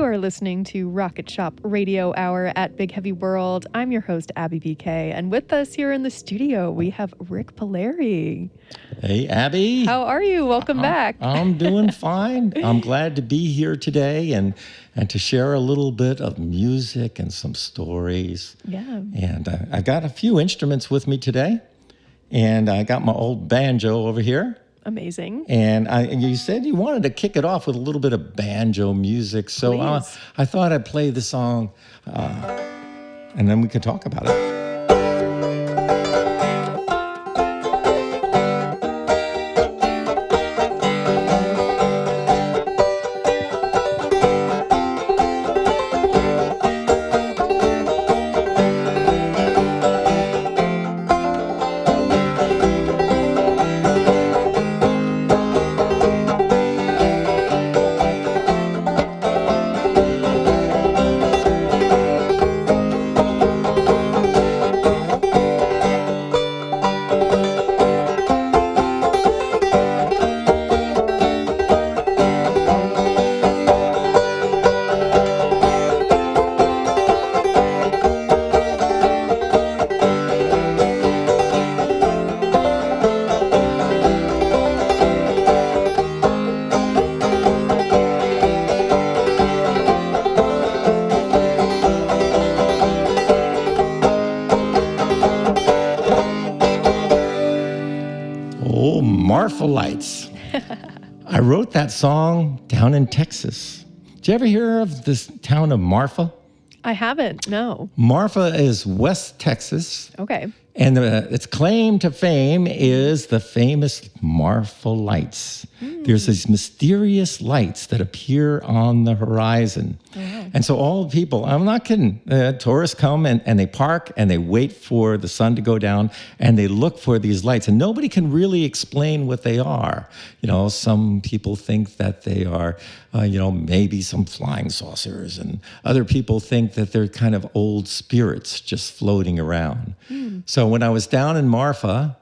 are listening to Rocket Shop Radio Hour at Big Heavy World. I'm your host, Abby BK, and with us here in the studio, we have Rick Palieri. Hey, Abby. How are you? Welcome back. I'm doing fine. I'm glad to be here today and to share a little bit of music and some stories. Yeah. And I got a few instruments with me today, and I got my old banjo over here. Amazing. And you said you wanted to kick it off with a little bit of banjo music, so I thought I'd play the song, and then we could talk about it. Marfa Lights. I wrote that song down in Texas. Did you ever hear of this town of Marfa? I haven't, no. Marfa is West Texas. Okay. And its claim to fame is the famous Marfa Lights. There's these mysterious lights that appear on the horizon. Oh, wow. And so all the people, I'm not kidding, tourists come and they park and they wait for the sun to go down and they look for these lights. And nobody can really explain what they are. You know, some people think that they are, maybe some flying saucers. And other people think that they're kind of old spirits just floating around. So when I was down in Marfa,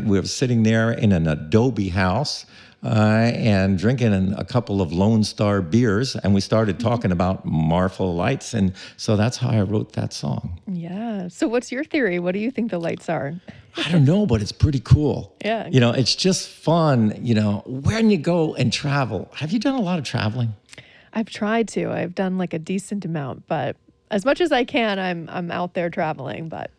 we were sitting there in an adobe house and drinking a couple of Lone Star beers, and we started talking about Marfa Lights, and so that's how I wrote that song. Yeah. So what's your theory? What do you think the lights are? I don't know, but it's pretty cool. Yeah. You know, it's just fun, when you go and travel. Have you done a lot of traveling? I've tried to. I've done like a decent amount, but as much as I can, I'm out there traveling, but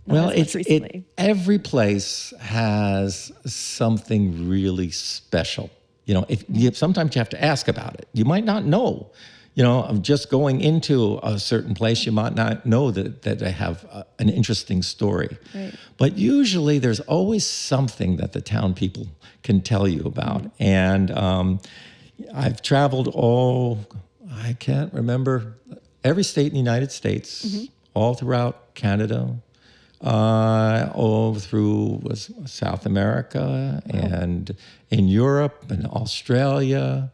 not as much recently. Every place has something really special. Sometimes you have to ask about it. You might not know. Of just going into a certain place, you might not know that they have an interesting story. Right. But usually there's always something that the town people can tell you about. And I've traveled I can't remember, every state in the United States, all throughout Canada, all through South America, and in Europe and Australia,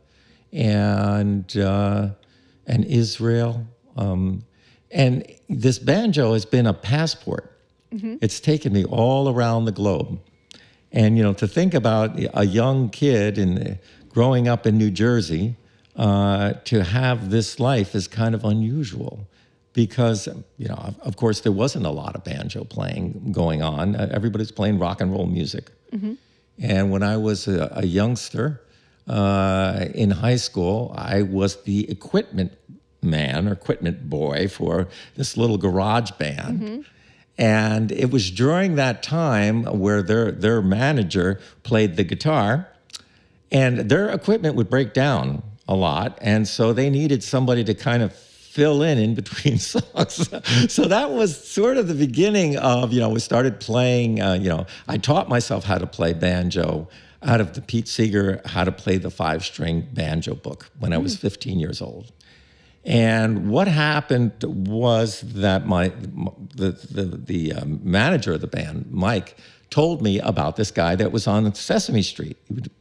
and Israel. And this banjo has been a passport. It's taken me all around the globe. And, to think about a young kid growing up in New Jersey, to have this life is kind of unusual. Because, of course, there wasn't a lot of banjo playing going on. Everybody's playing rock and roll music. And when I was a youngster in high school, I was the equipment man or equipment boy for this little garage band. And it was during that time where their manager played the guitar, and their equipment would break down a lot. And so they needed somebody to kind of fill in between songs. So that was sort of the beginning of, we started playing, I taught myself how to play banjo out of the Pete Seeger How to Play the 5-String Banjo book when I was 15 years old. And what happened was that the manager of the band, Mike, told me about this guy that was on Sesame Street,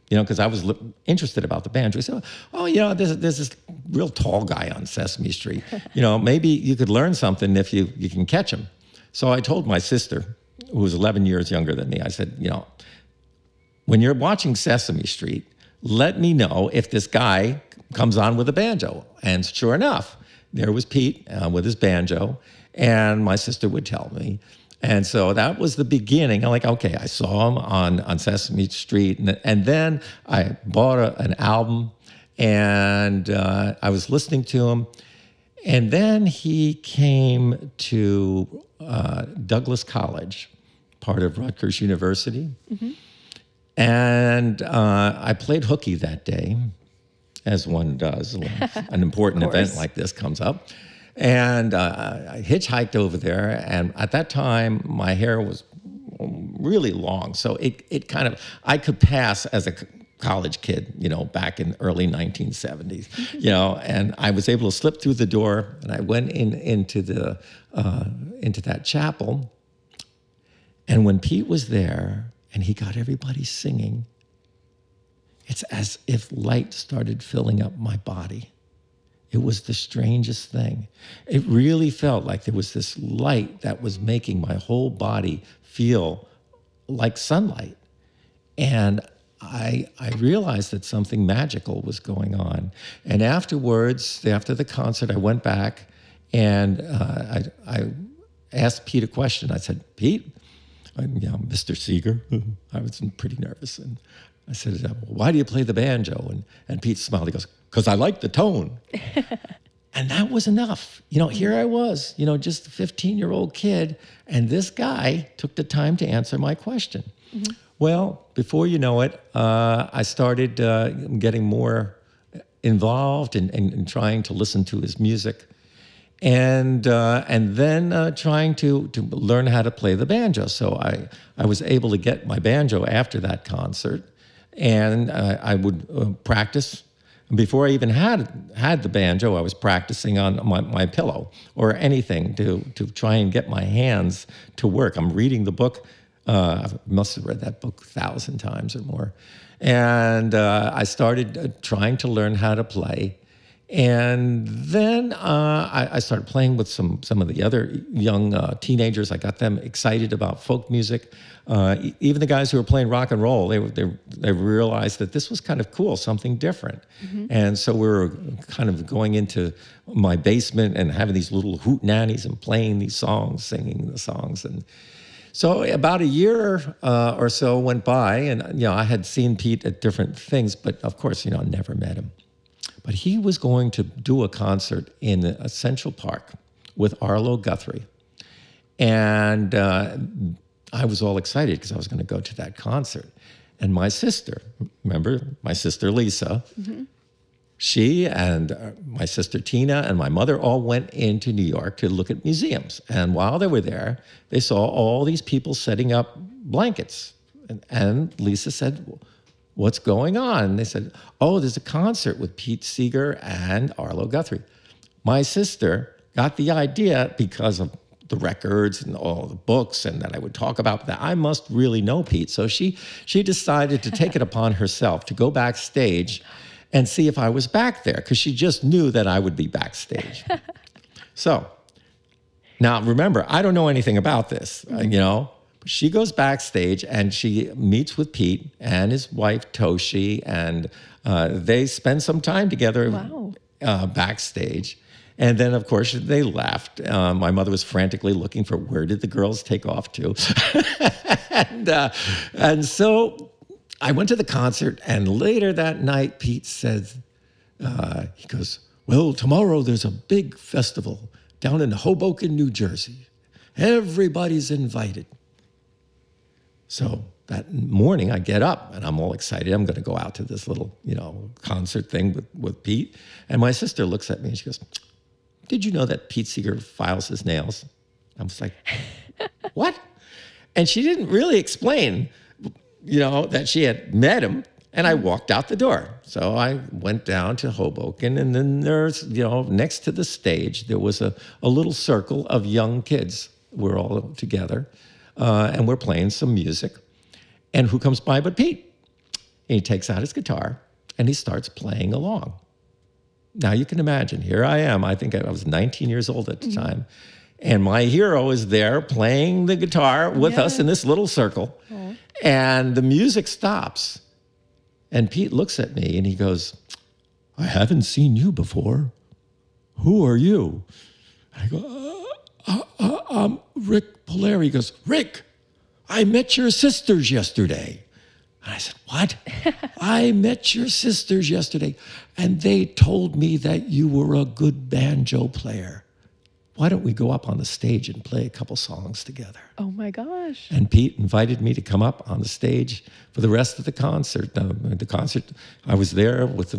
because I was interested about the banjo. He said, there's this real tall guy on Sesame Street. Maybe you could learn something if you can catch him. So I told my sister, who was 11 years younger than me, I said, when you're watching Sesame Street, let me know if this guy comes on with a banjo. And sure enough, there was Pete with his banjo, and my sister would tell me. And so that was the beginning. I'm like, okay, I saw him on Sesame Street. And then I bought an album, and I was listening to him. And then he came to Douglas College, part of Rutgers University. Mm-hmm. And I played hooky that day, as one does when an important event like this comes up. And I hitchhiked over there, and at that time, my hair was really long. So it kind of, I could pass as a college kid, back in early 1970s, and I was able to slip through the door, and I went into that chapel. And when Pete was there, and he got everybody singing, it's as if light started filling up my body. It was the strangest thing. It really felt like there was this light that was making my whole body feel like sunlight. And I realized that something magical was going on. And afterwards, after the concert, I went back and I asked Pete a question. I said, Pete, Mr. Seeger. I was pretty nervous. And I said, why do you play the banjo? And Pete smiled. He goes, because I like the tone. And that was enough. Here I was, just a 15-year-old kid. And this guy took the time to answer my question. Mm-hmm. Well, before you know it, I started getting more involved in trying to listen to his music. And then trying to learn how to play the banjo. So I was able to get my banjo after that concert, and I would practice. Before I even had the banjo, I was practicing on my pillow or anything to try and get my hands to work. I'm reading the book. I must have read that book 1,000 times or more. And I started trying to learn how to play. And then I started playing with some of the other young teenagers. I got them excited about folk music. Even the guys who were playing rock and roll, they realized that this was kind of cool, something different. Mm-hmm. And so we were kind of going into my basement and having these little hootenannies and playing these songs, singing the songs. And so about a year or so went by, and I had seen Pete at different things, but of course, never met him. But he was going to do a concert in Central Park with Arlo Guthrie. And I was all excited because I was going to go to that concert. And my sister, remember, my sister Lisa, mm-hmm. She and my sister Tina and my mother all went into New York to look at museums. And while they were there, they saw all these people setting up blankets. And Lisa said, what's going on? And they said, oh, there's a concert with Pete Seeger and Arlo Guthrie. My sister got the idea because of the records and all the books and that I would talk about that I must really know Pete. So she decided to take it upon herself to go backstage and see if I was back there, because she just knew that I would be backstage. So now remember, I don't know anything about this, She goes backstage and she meets with Pete and his wife, Toshi, and they spend some time together. Wow. Backstage. And then, of course, they left. My mother was frantically looking for where did the girls take off to. And so I went to the concert, and later that night, Pete said, he goes, well, tomorrow there's a big festival down in Hoboken, New Jersey. Everybody's invited. So that morning I get up and I'm all excited. I'm going to go out to this little, concert thing with Pete. And my sister looks at me and she goes, did you know that Pete Seeger files his nails? I was like, what? And she didn't really explain, that she had met him. And I walked out the door. So I went down to Hoboken, and then there's, next to the stage, there was a little circle of young kids. We're all together. And we're playing some music. And who comes by but Pete? And he takes out his guitar and he starts playing along. Now you can imagine, here I am. I think I was 19 years old at the time. And my hero is there playing the guitar with us in this little circle. Aww. And the music stops. And Pete looks at me and he goes, I haven't seen you before. Who are you? I go, I'm Rick Palieri. He goes, Rick, I met your sisters yesterday. And I said, what? I met your sisters yesterday, and they told me that you were a good banjo player. Why don't we go up on the stage and play a couple songs together? Oh my gosh. And Pete invited me to come up on the stage for the rest of the concert. I was there with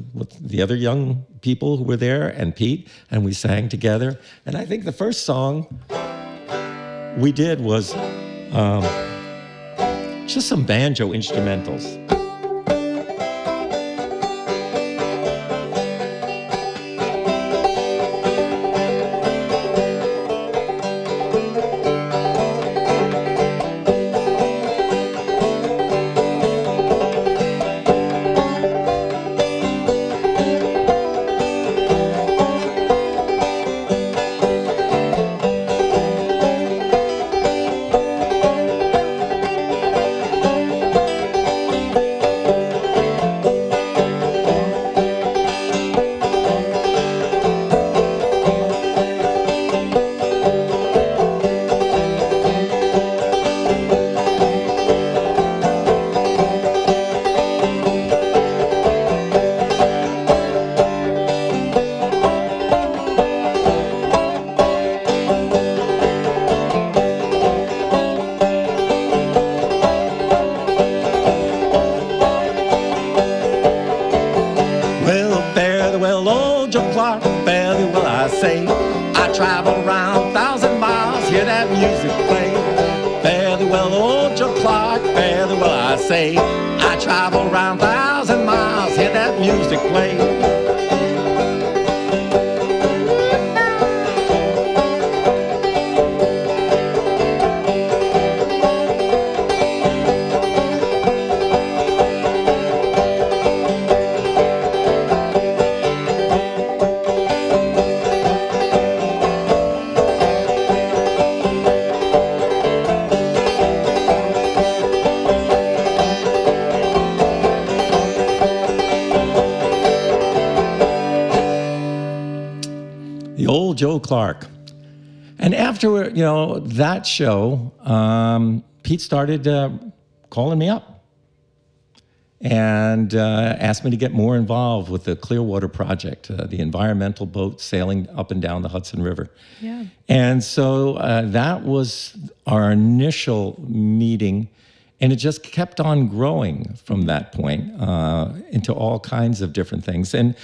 the other young people who were there and Pete, and we sang together. And I think the first song we did was just some banjo instrumentals. travel around 1,000 miles, hear that music play. Fare thee well, old Joe Clark, fare thee well, I say. I travel around 1,000 miles, hear that music play. Old Joe Clark. And after, that show, Pete started calling me up and asked me to get more involved with the Clearwater Project, the environmental boat sailing up and down the Hudson River. Yeah. And so that was our initial meeting, and it just kept on growing from that point into all kinds of different things. And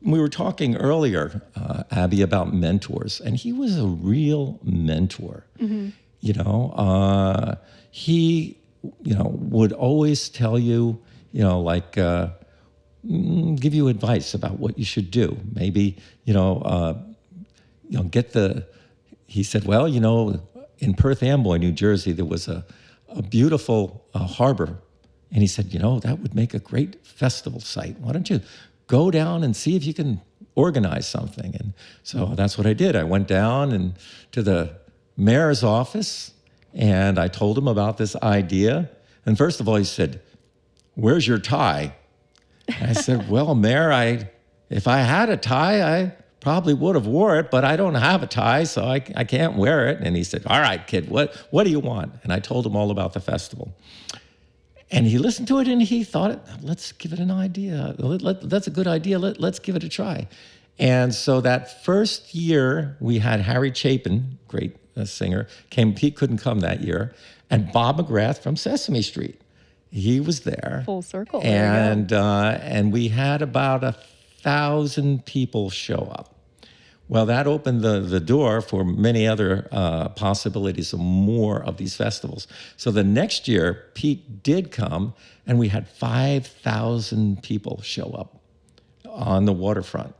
we were talking earlier, Abby, about mentors, and he was a real mentor. Mm-hmm. He, would always tell you, give you advice about what you should do. Maybe, he said, well, in Perth Amboy, New Jersey, there was a beautiful harbor. And he said, that would make a great festival site. Why don't you go down and see if you can organize something? And so that's what I did. I went down to the mayor's office, and I told him about this idea. And first of all, he said, "Where's your tie?" And I said, "Well, Mayor, if I had a tie, I probably would have wore it, but I don't have a tie, so I can't wear it." And he said, "All right, kid, what do you want?" And I told him all about the festival. And he listened to it and he thought, let's give it an idea. That's a good idea. Let's give it a try. And so that first year, we had Harry Chapin, great singer, came. Pete couldn't come that year. And Bob McGrath from Sesame Street. He was there. Full circle. And we had about 1,000 people show up. Well, that opened the door for many other possibilities of more of these festivals. So the next year, Pete did come, and we had 5,000 people show up on the waterfront.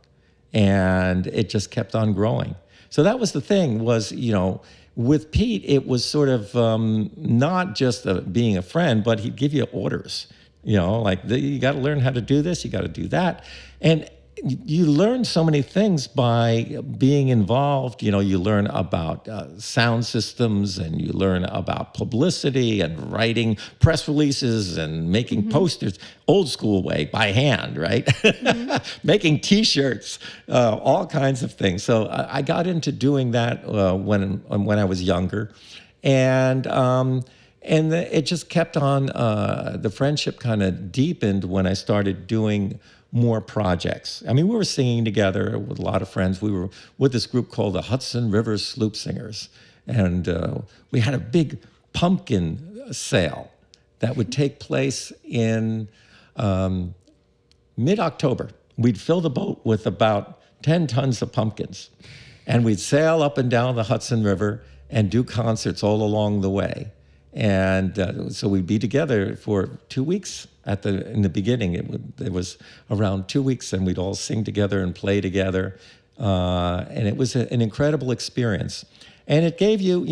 And it just kept on growing. So that was the thing, was, with Pete, it was sort of not just being a friend, but he'd give you orders. You got to learn how to do this, you got to do that. And you learn so many things by being involved. You know, you learn about sound systems, and you learn about publicity and writing press releases and making posters, old school way, by hand, right? Making T-shirts, all kinds of things. So I got into doing that when I was younger, and it just kept on. The friendship kind of deepened when I started doing more projects. I mean, we were singing together with a lot of friends. We were with this group called the Hudson River Sloop Singers, and we had a big pumpkin sale that would take place in mid-October. We'd fill the boat with about 10 tons of pumpkins, and we'd sail up and down the Hudson River and do concerts all along the way. And so we'd be together for 2 weeks. In the beginning, it was around 2 weeks, and we'd all sing together and play together, and it was an incredible experience. And it gave you,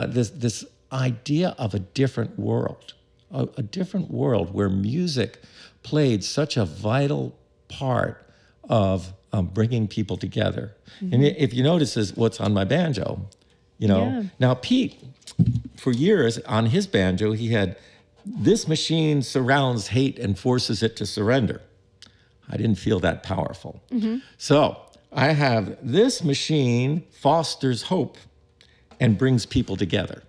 this idea of a different world, a different world where music played such a vital part of bringing people together. And if you notice, is what's on my banjo, Now Pete, for years on his banjo, he had, "This machine surrounds hate and forces it to surrender." I didn't feel that powerful. So I have, "This machine fosters hope and brings people together."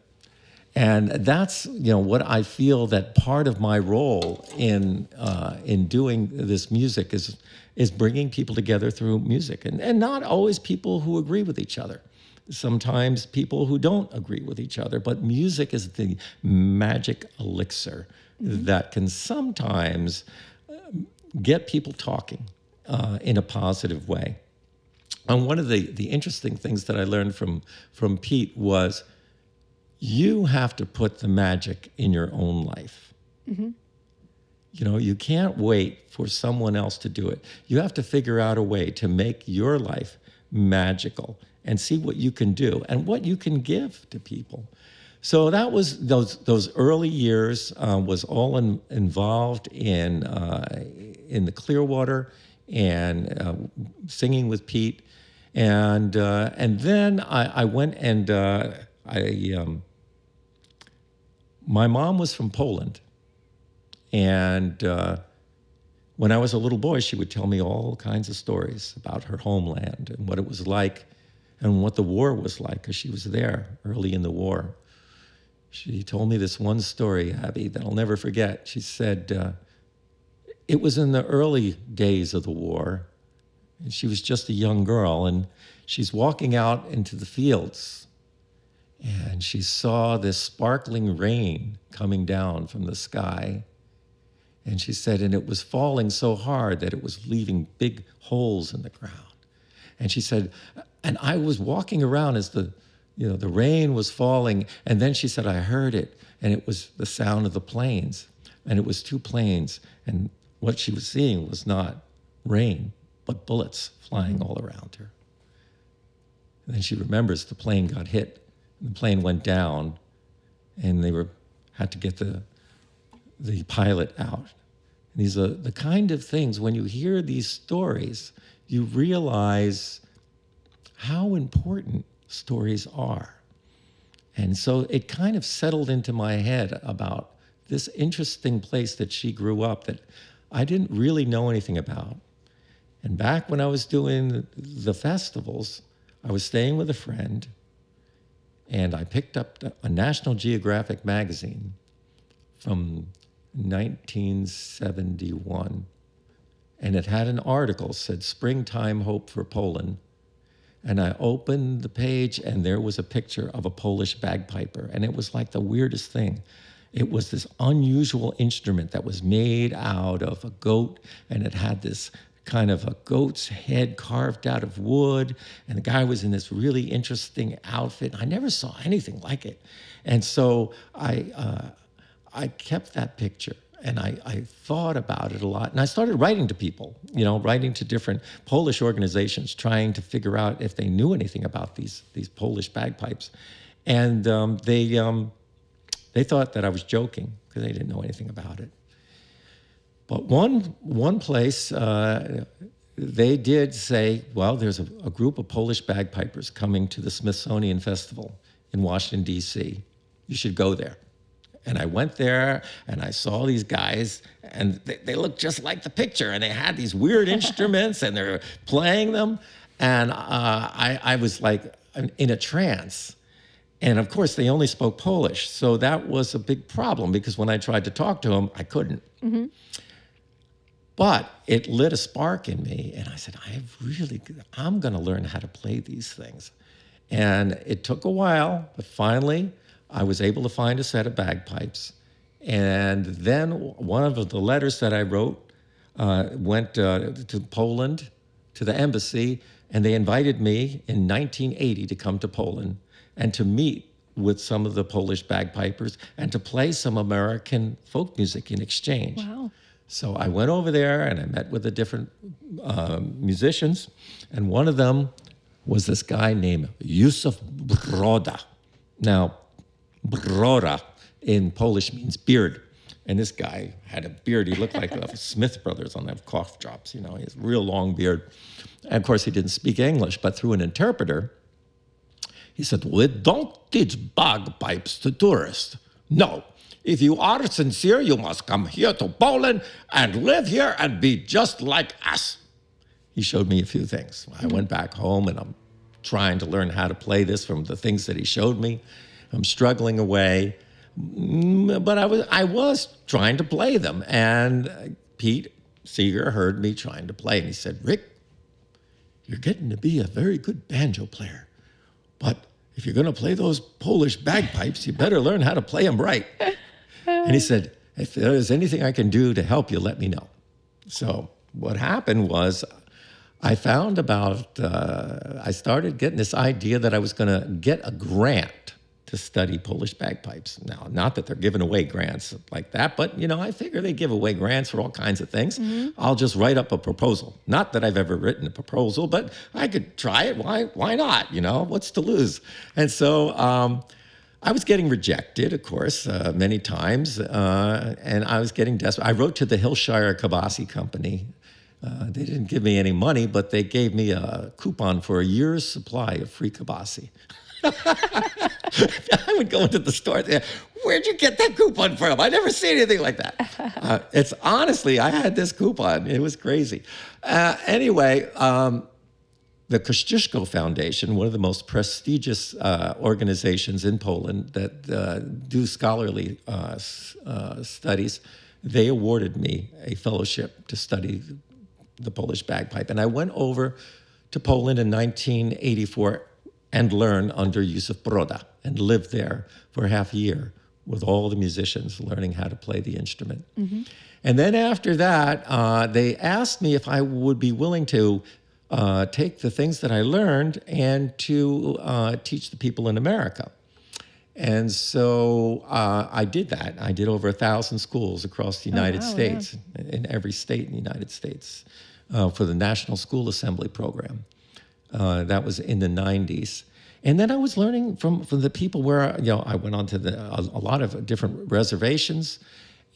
And that's, what I feel that part of my role in doing this music is bringing people together through music, and not always people who agree with each other. Sometimes people who don't agree with each other, but music is the magic elixir that can sometimes get people talking in a positive way. And one of the interesting things that I learned from Pete was, you have to put the magic in your own life. You can't wait for someone else to do it. You have to figure out a way to make your life magical and see what you can do and what you can give to people. So that was those early years, was all involved in the Clearwater and singing with Pete, and then I went and my mom was from Poland, and when I was a little boy, she would tell me all kinds of stories about her homeland and what it was like, and what the war was like, because she was there early in the war. She told me this one story, Abby, that I'll never forget. She said it was in the early days of the war, and she was just a young girl, and she's walking out into the fields, and she saw this sparkling rain coming down from the sky. And she said, and it was falling so hard that it was leaving big holes in the ground. And she said, and I was walking around as the rain was falling, and then she said, I heard it, and it was the sound of the planes, and it was two planes, and what she was seeing was not rain, but bullets flying all around her. And then she remembers the plane got hit, and the plane went down, and they had to get the pilot out. And these are the kind of things, when you hear these stories, you realize how important stories are. And so it kind of settled into my head about this interesting place that she grew up that I didn't really know anything about. And back when I was doing the festivals, I was staying with a friend, and I picked up a National Geographic magazine from 1971. And it had an article, said "Springtime Hope for Poland." And I opened the page, and there was a picture of a Polish bagpiper. And it was like the weirdest thing. It was this unusual instrument that was made out of a goat, and it had this kind of a goat's head carved out of wood. And the guy was in this really interesting outfit. I never saw anything like it. And so I kept that picture. And I thought about it a lot. And I started writing to people, writing to different Polish organizations, trying to figure out if they knew anything about these Polish bagpipes. And they thought that I was joking because they didn't know anything about it. But one place they did say, well, there's a group of Polish bagpipers coming to the Smithsonian Festival in Washington, D.C. You should go there. And I went there, and I saw these guys, and they looked just like the picture, and they had these weird instruments, and they're playing them. And I was like in a trance. And of course, they only spoke Polish. So that was a big problem, because when I tried to talk to them, I couldn't. Mm-hmm. But it lit a spark in me, and I said, I'm going to learn how to play these things. And it took a while, but finally, I was able to find a set of bagpipes. And then one of the letters that I wrote went to Poland, to the embassy, and they invited me in 1980 to come to Poland and to meet with some of the Polish bagpipers and to play some American folk music in exchange. Wow. So I went over there and I met with the different musicians, and one of them was this guy named Józef Broda. Now, Broda in Polish means beard. And this guy had a beard. He looked like the Smith brothers on them cough drops, you know, he has a real long beard. And of course, he didn't speak English, but through an interpreter, he said, we don't teach bagpipes to tourists. No. If you are sincere, you must come here to Poland and live here and be just like us. He showed me a few things. I went back home and I'm trying to learn how to play this from the things that he showed me. I'm struggling away, but I was trying to play them. And Pete Seeger heard me trying to play, and he said, Rick, you're getting to be a very good banjo player, but if you're going to play those Polish bagpipes, you better learn how to play them right. And he said, if there's anything I can do to help you, let me know. So what happened was I found I started getting this idea that I was going to get a grant to study Polish bagpipes. Now, not that they're giving away grants like that, but, you know, I figure they give away grants for all kinds of things. Mm-hmm. I'll just write up a proposal. Not that I've ever written a proposal, but I could try it. Why not? You know, what's to lose? And so I was getting rejected, of course, many times, and I was getting desperate. I wrote to the Hillshire Kabasi Company. They didn't give me any money, but they gave me a coupon for a year's supply of free kabasi. I would go into the store and say, where'd you get that coupon from? I never seen anything like that. It's honestly, I had this coupon. It was crazy. Anyway, the Kościuszko Foundation, one of the most prestigious organizations in Poland that do scholarly studies, they awarded me a fellowship to study the Polish bagpipe. And I went over to Poland in 1984 and learned under Józef Broda and lived there for half a year with all the musicians learning how to play the instrument. Mm-hmm. And then after that, they asked me if I would be willing to take the things that I learned and to teach the people in America. And so I did that. I did over 1,000 schools across the United States, in every state in the United States, for the National School Assembly program. That was in the 90s. And then I was learning from the people where, you know, I went on to a lot of different reservations,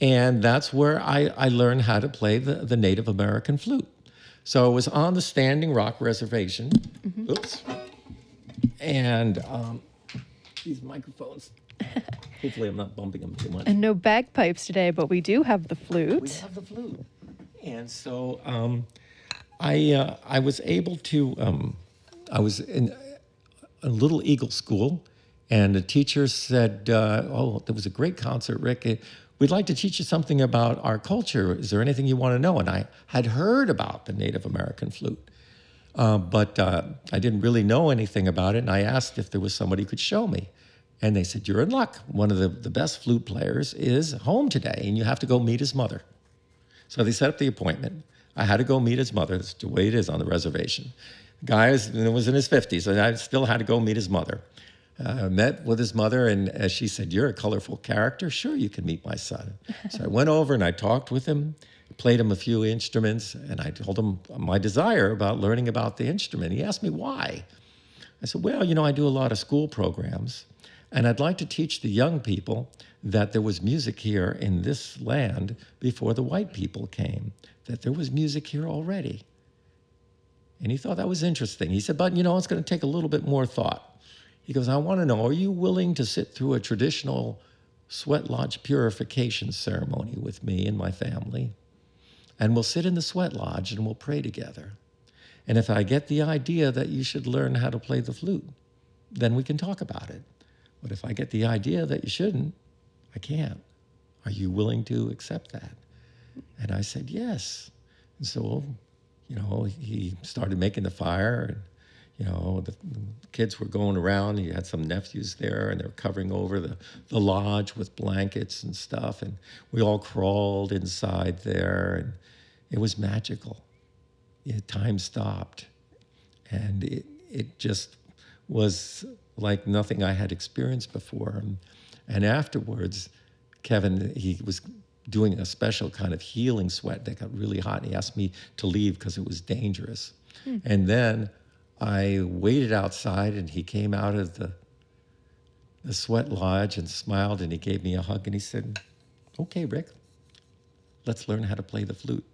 and that's where I learned how to play the Native American flute. So I was on the Standing Rock Reservation. Mm-hmm. Oops. And these microphones. Hopefully I'm not bumping them too much. And no bagpipes today, but we do have the flute. We have the flute. And so I was able to, I was in a Little Eagle school, and the teacher said, oh, there was a great concert, Rick. We'd like to teach you something about our culture. Is there anything you want to know? And I had heard about the Native American flute, but I didn't really know anything about it. And I asked if there was somebody who could show me. And they said, you're in luck. One of the best flute players is home today, and you have to go meet his mother. So they set up the appointment. I had to go meet his mother. That's the way it is on the reservation. The guy was in his 50s, and I still had to go meet his mother. Met with his mother, and she said, you're a colorful character. Sure, you can meet my son. So I went over and I talked with him, played him a few instruments, and I told him my desire about learning about the instrument. He asked me why. I said, well, you know, I do a lot of school programs, and I'd like to teach the young people that there was music here in this land before the white people came, that there was music here already. And he thought that was interesting. He said, but it's going to take a little bit more thought. He goes, I want to know, are you willing to sit through a traditional sweat lodge purification ceremony with me and my family? And we'll sit in the sweat lodge and we'll pray together. And if I get the idea that you should learn how to play the flute, then we can talk about it. But if I get the idea that you shouldn't, I can't. Are you willing to accept that? And I said, yes. And so, he started making the fire, and, the kids were going around. He had some nephews there, and they were covering over the lodge with blankets and stuff. And we all crawled inside there, and it was magical. Time stopped, and it just was like nothing I had experienced before. And afterwards, Kevin, he was doing a special kind of healing sweat that got really hot, and he asked me to leave because it was dangerous. And then I waited outside, and he came out of the sweat lodge and smiled, and he gave me a hug, and he said, okay, Rick, let's learn how to play the flute.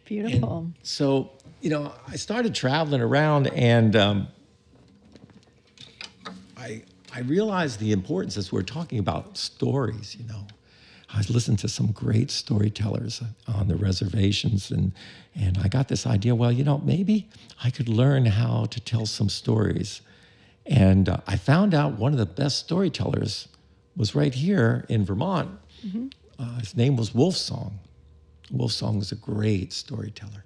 Beautiful. And so, I started traveling around, and I realized the importance, as we're talking about stories, I was listening to some great storytellers on the reservations, and I got this idea, well, maybe I could learn how to tell some stories. And I found out one of the best storytellers was right here in Vermont. Mm-hmm. His name was Wolfsong. Wolfsong was a great storyteller.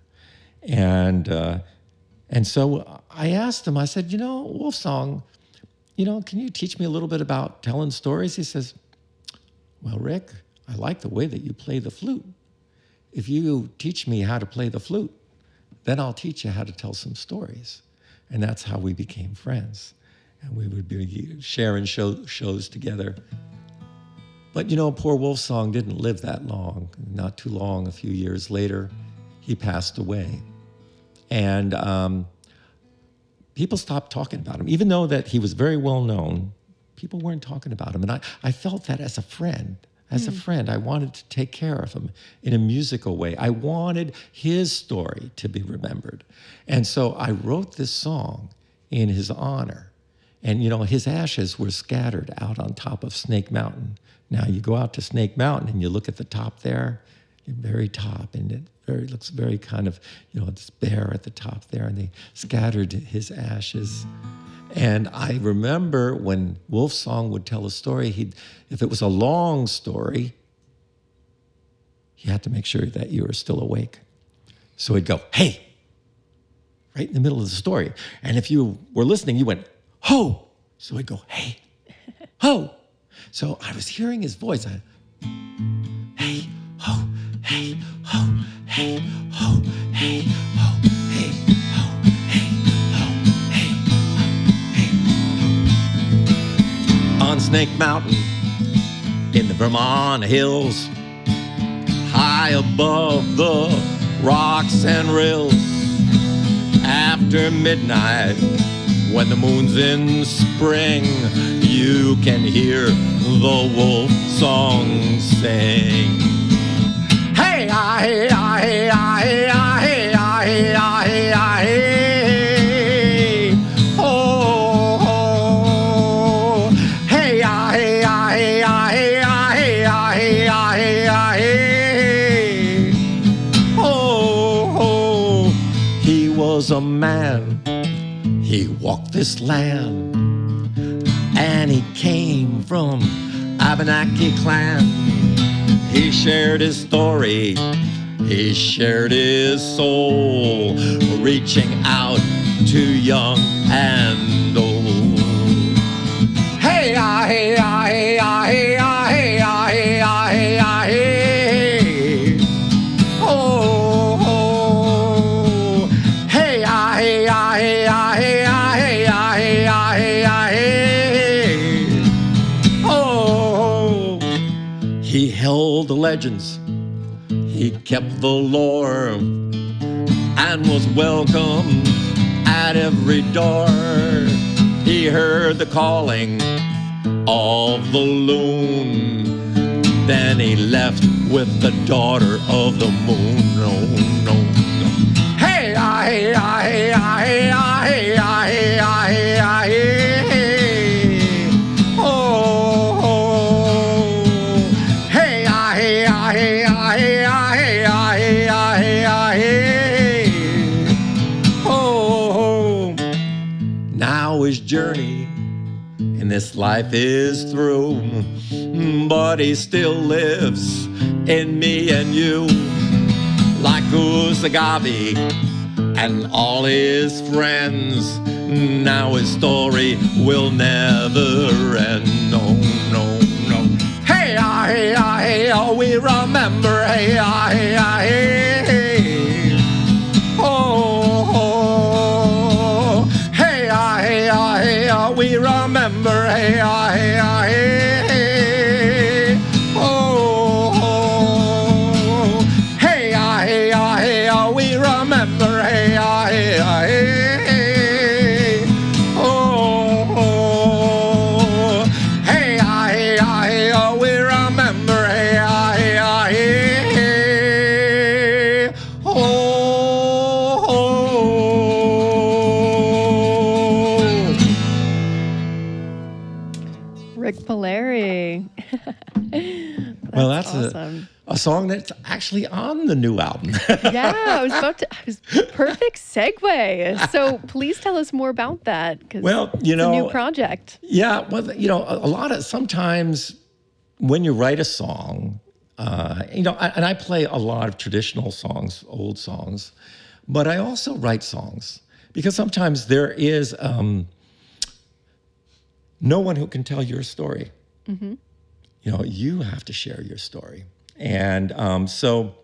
And so I asked him, I said, Wolfsong, can you teach me a little bit about telling stories? He says, well, Rick, I like the way that you play the flute. If you teach me how to play the flute, then I'll teach you how to tell some stories. And that's how we became friends. And we would be sharing shows together. But, poor Wolfsong didn't live that long. Not too long, a few years later, he passed away. And people stopped talking about him. Even though that he was very well known, people weren't talking about him. And I felt that as a friend. As a friend, I wanted to take care of him in a musical way. I wanted his story to be remembered. And so I wrote this song in his honor. And, his ashes were scattered out on top of Snake Mountain. Now, you go out to Snake Mountain and you look at the top there, the very top, and it looks very kind of, it's bare at the top there, and they scattered his ashes. And I remember when Wolfsong would tell a story, if it was a long story, he had to make sure that you were still awake. So he'd go, hey, right in the middle of the story. And if you were listening, you went, ho. So he'd go, hey, ho. So I was hearing his voice. Hey, ho, hey, ho, hey, ho, hey, ho, hey, ho, hey, ho, hey, ho, hey. On Snake Mountain, in the Vermont hills, high above the rocks and rills, after midnight, when the moon's in spring, you can hear the wolf song sing. Hey, hey, hey, hey, hey, hey, hey, hey, hey, was a man, he walked this land, and he came from Abenaki clan. He shared his story, he shared his soul, reaching out to young and old. Hey, ah, hey, ah, hey, ah, hey, ah, hey, ah, hey, ah, hey, ah, hey. Oh, oh. Hey, ah, hey, ah, hey, ah, hey, ah, hey, ah, hey, ah, hey, ah, hey. Oh, he held the legends, he kept the lore, and was welcome at every door. He heard the calling of the loon, then he left with the daughter of the moon. No, no, no. Hey, ah, hey, ah, hey, ah, hey, ah, hey, ah, hey, ah, hey, ah, hey. Oh, oh. Hey, ah, hey, ah, hey, ah, hey, ah, hey, ah, hey, ah, hey, ah, hey. Oh, now his journey in this life is through, but he still lives in me and you, like Usagabi and all his friends. Now his story will never end. No, no, no. Hey, ah, hey, ah, hey, oh, we remember. Hey, ah, hey, ah, hey, hey. Oh, oh. Hey, ah, hey, ah, hey, oh, we remember. Hey, ah, hey, ah, hey. Oh, oh. Hey, ah, hey, ah, hey, oh, we remember. Hey, ah, hey, ah, hey. Oh, oh. Hey, ah, hey, ah, hey, oh, we remember. Hey, ah, hey, ah, hey. Oh, oh. Rick Palieri. Well, that's awesome. a song that's actually on the new album. Yeah, I was perfect segue. So please tell us more about that, because Well, it's a new project. Yeah, well, a lot of sometimes when you write a song, and I play a lot of traditional songs, old songs, but I also write songs because sometimes there is no one who can tell your story. Mm-hmm. You have to share your story. And so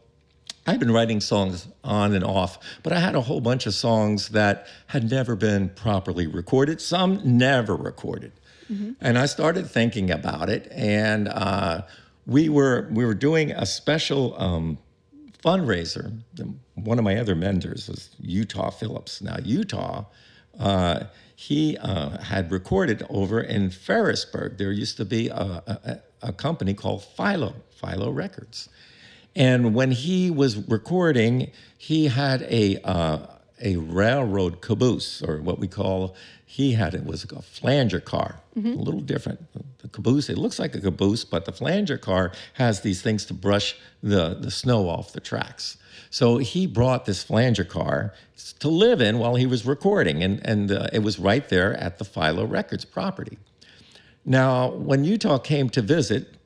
I've been writing songs on and off, but I had a whole bunch of songs that had never been properly recorded, some never recorded. Mm-hmm. And I started thinking about it, and we were doing a special fundraiser. One of my other mentors was Utah Phillips. Now, Utah, he had recorded over in Ferrisburg. There used to be a company called Philo Records. And when he was recording, he had a railroad caboose, or what we call, it was a flanger car, a little different. The caboose, it looks like a caboose, but the flanger car has these things to brush the snow off the tracks. So he brought this flanger car to live in while he was recording, and it was right there at the Philo Records property. Now, when Utah came to visit,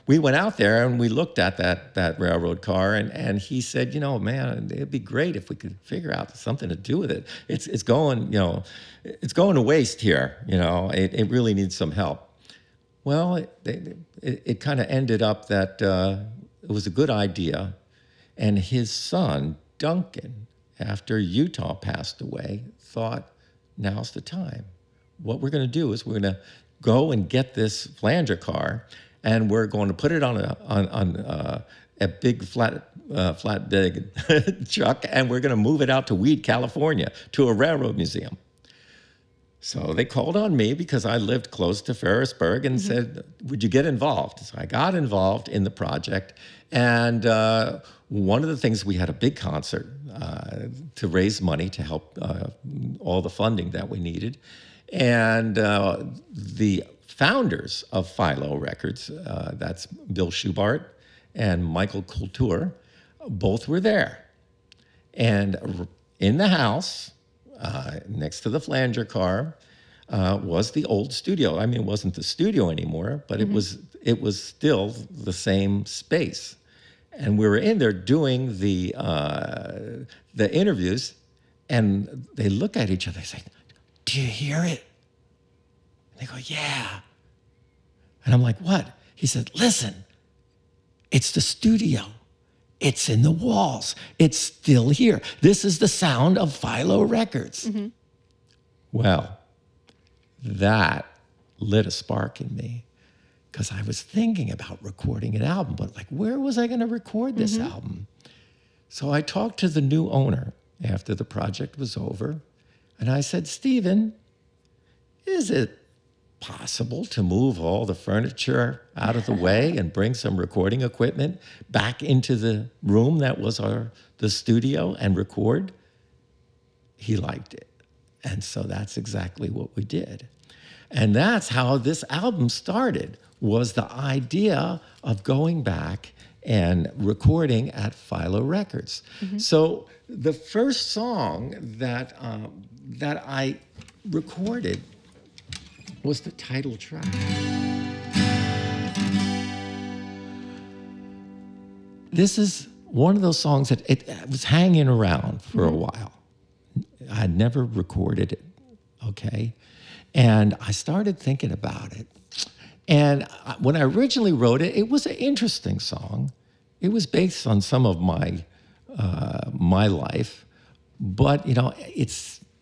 we went out there and we looked at that railroad car, and he said, man, it'd be great if we could figure out something to do with it. It's going to waste here. It really needs some help. Well, it kind of ended up that it was a good idea, and his son Duncan, after Utah passed away, thought, now's the time. What we're going to do is we're going to go and get this flanger car, and we're going to put it on a big flatbed truck, and we're going to move it out to Weed, California, to a railroad museum. So they called on me because I lived close to Ferrisburg and said, would you get involved? So I got involved in the project. And one of the things, we had a big concert to raise money to help all the funding that we needed. And the founders of Philo Records, that's Bill Schubart and Michael Kultur, both were there. And in the house, next to the flanger car, was the old studio. I mean, it wasn't the studio anymore, but it was still the same space. And we were in there doing the interviews, and they look at each other. They say, "Do you hear it?" And they go, "Yeah." And I'm like, "What?" He said, "Listen, it's the studio. It's in the walls. It's still here. This is the sound of Philo Records." Well, that lit a spark in me, because I was thinking about recording an album, but like, where was I going to record this album? So I talked to the new owner after the project was over, and I said, "Stephen, is it possible to move all the furniture out of the way and bring some recording equipment back into the room that was the studio and record?" He liked it. And so that's exactly what we did. And that's how this album started, was the idea of going back and recording at Philo Records. So the first song that I recorded was the title track. This is one of those songs that it was hanging around for a while. I'd never recorded it, okay? And I started thinking about it. And when I originally wrote it, it was an interesting song. It was based on some of my life, but you know,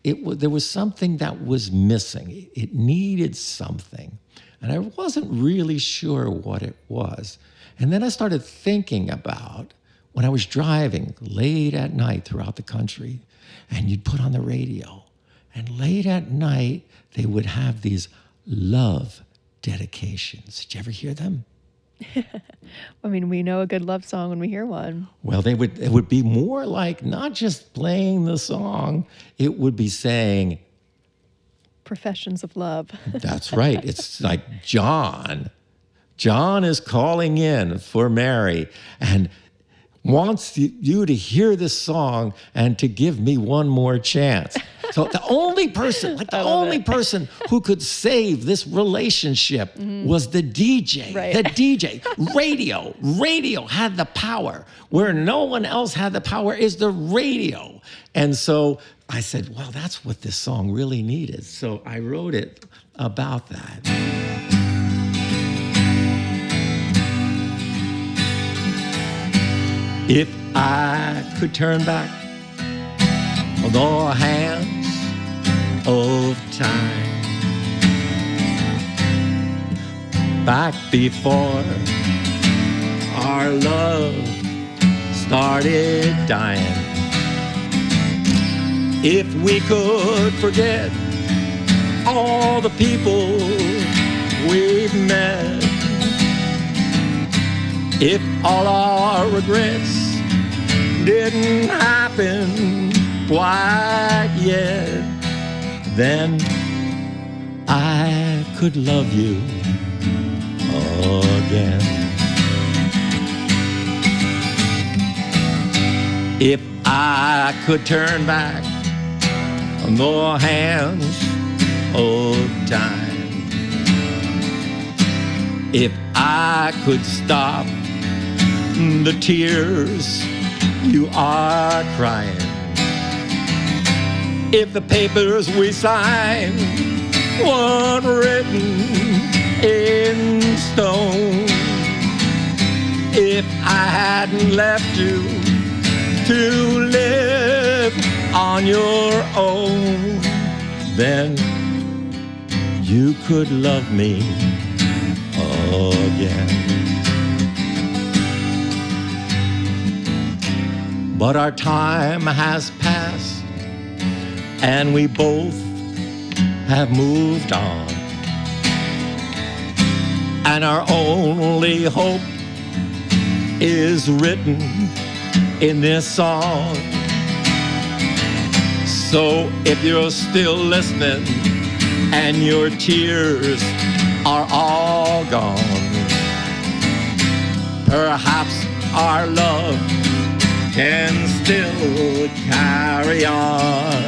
there was something that was missing. It needed something, and I wasn't really sure what it was. And then I started thinking about when I was driving late at night throughout the country, and you'd put on the radio, and late at night they would have these love dedications. Did you ever hear them? I mean, we know a good love song when we hear one. Well, it would be more like not just playing the song, it would be saying Professions of love. That's right. It's like John is calling in for Mary and wants you to hear this song and to give me one more chance. So the only person, person who could save this relationship was the DJ. Right. The DJ. Radio had the power. Where no one else had the power is the radio. And so I said, well, that's what this song really needed. So I wrote it about that. If I could turn back the hands of time, back before our love started dying, if we could forget all the people we've met, if all our regrets didn't happen quite yet, then I could love you again. If I could turn back the hands of time, if I could stop the tears you are crying, if the papers we signed weren't written in stone, if I hadn't left you to live on your own, then you could love me again. But our time has passed, and we both have moved on, and our only hope is written in this song. So if you're still listening and your tears are all gone, perhaps our love can still carry on.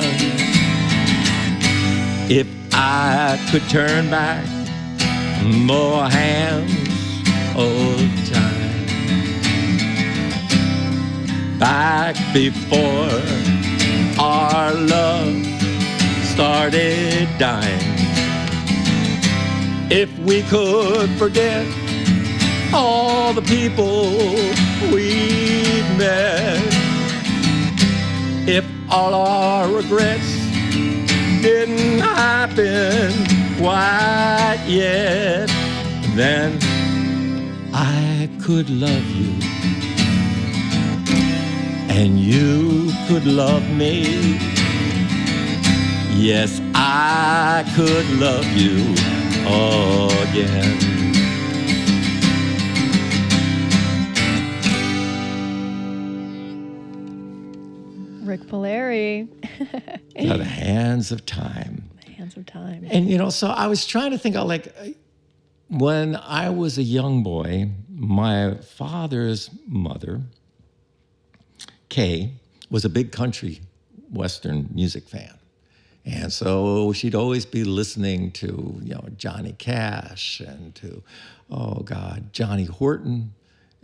If I could turn back more hands of time, back before our love started dying, if we could forget all the people we've met, if all our regrets didn't happen quite yet, then I could love you and you could love me. Yes, I could love you again. Rick Palieri. The Hands of Time. Hands of Time. And, you know, so I was trying to think of, like, when I was a young boy, my father's mother, Kay, was a big country Western music fan. And so she'd always be listening to, you know, Johnny Cash and to, oh God, Johnny Horton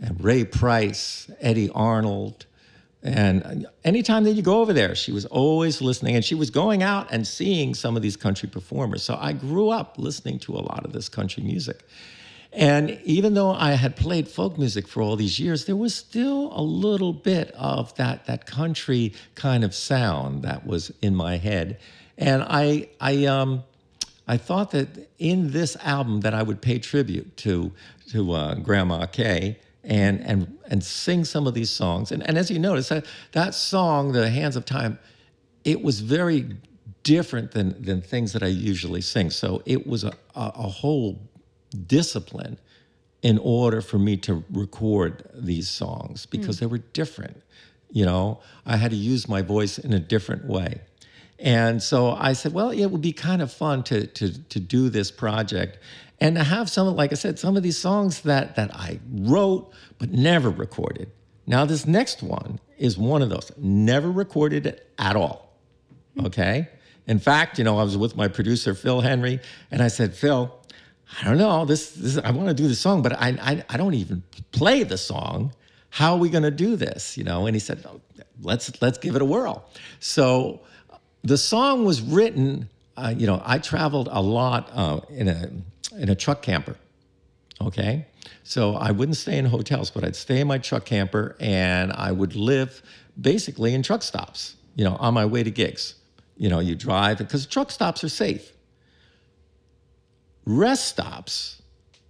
and Ray Price, Eddie Arnold. And anytime that you go over there, she was always listening, and she was going out and seeing some of these country performers. So I grew up listening to a lot of this country music. And even though I had played folk music for all these years, there was still a little bit of that country kind of sound that was in my head. And I thought that in this album that I would pay tribute to Grandma Kay, and sing some of these songs. And as you notice, that song, The Hands of Time, it was very different than things that I usually sing. So it was a whole discipline in order for me to record these songs, because they were different. You know, I had to use my voice in a different way. And so I said, well, it would be kind of fun to do this project and to have some, like I said, some of these songs that I wrote but never recorded. Now, this next one is one of those. Never recorded it at all, okay? In fact, you know, I was with my producer, Phil Henry, and I said, Phil, I don't know, this I want to do the song, but I don't even play the song. How are we going to do this, you know? And he said, oh, let's give it a whirl. So the song was written, you know, I traveled a lot in a truck camper, okay? So I wouldn't stay in hotels, but I'd stay in my truck camper, and I would live basically in truck stops, you know, on my way to gigs. You know, you drive, because truck stops are safe. Rest stops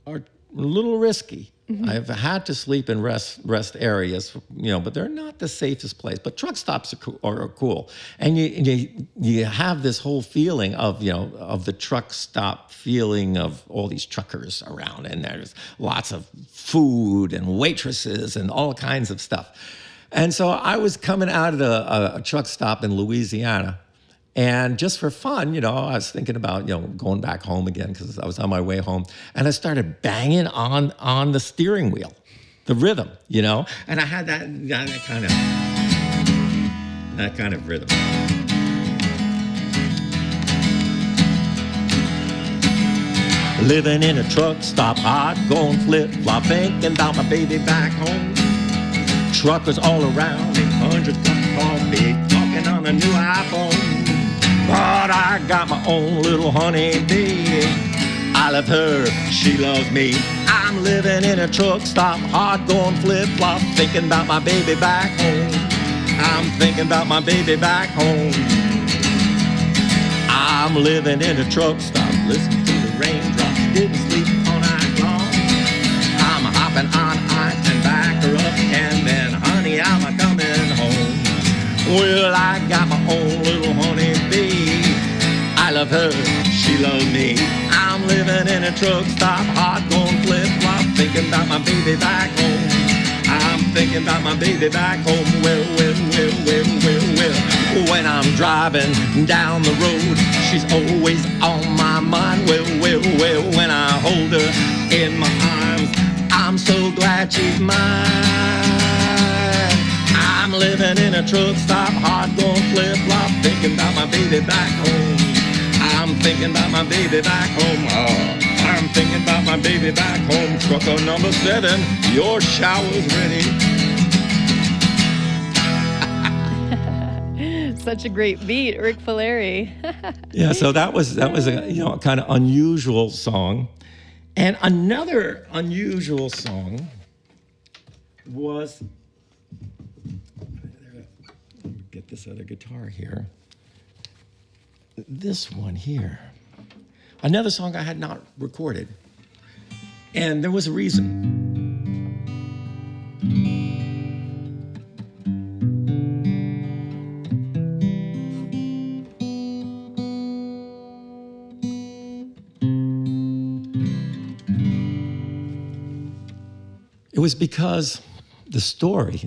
are a little risky. I've had to sleep in rest areas, you know, but they're not the safest place. But truck stops are cool, and you have this whole feeling of, you know, of the truck stop feeling of all these truckers around, and there's lots of food and waitresses and all kinds of stuff. And so I was coming out of a truck stop in Louisiana. And just for fun, you know, I was thinking about, you know, going back home again, because I was on my way home, and I started banging on the steering wheel, the rhythm, you know, and I had that kind of rhythm. Living in a truck stop, hot, going flip-flop, thinking about my baby back home. Truckers all around me, 100 cups of coffee, talking on a new iPhone. But I got my own little honeybee. I love her, she loves me. I'm living in a truck stop, hard going flip-flop, thinking about my baby back home. I'm thinking about my baby back home. I'm living in a truck stop, listening to the raindrops, didn't sleep all night long. I'm hopping on ice and back her up, and then, honey, I'm coming home. Well, I got my own little honeybee. I love her, she loves me. I'm living in a truck stop, hot going flip-flop, thinking about my baby back home. I'm thinking about my baby back home. Well. When I'm driving down the road, she's always on my mind. Well, when I hold her in my arms, I'm so glad she's mine. I I'm living in a truck stop, hard going flip-flop, thinking about my baby back home. I'm thinking about my baby back home. Oh, I'm thinking about my baby back home. Trucker number 7, your shower's ready. Such a great beat, Rick Palieri. Yeah, so that was a kind of unusual song. And another unusual song was, let me get this other guitar here. This one here. Another song I had not recorded. And there was a reason. It was because the story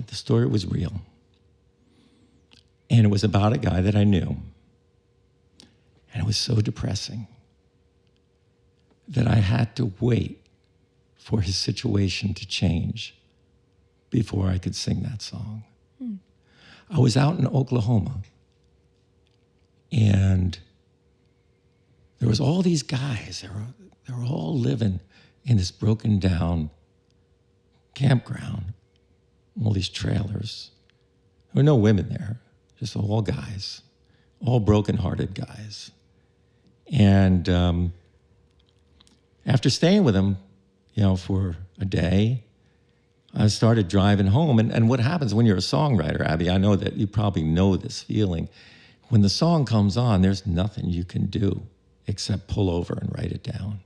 was real. And it was about a guy that I knew. And it was so depressing that I had to wait for his situation to change before I could sing that song. I was out in Oklahoma, and there was all these guys. They were all living in this broken down campground, all these trailers. There were no women there, just all guys, all broken-hearted guys. And after staying with them, for a day, I started driving home. And what happens when you're a songwriter, Abby, I know that you probably know this feeling. When the song comes on, there's nothing you can do except pull over and write it down.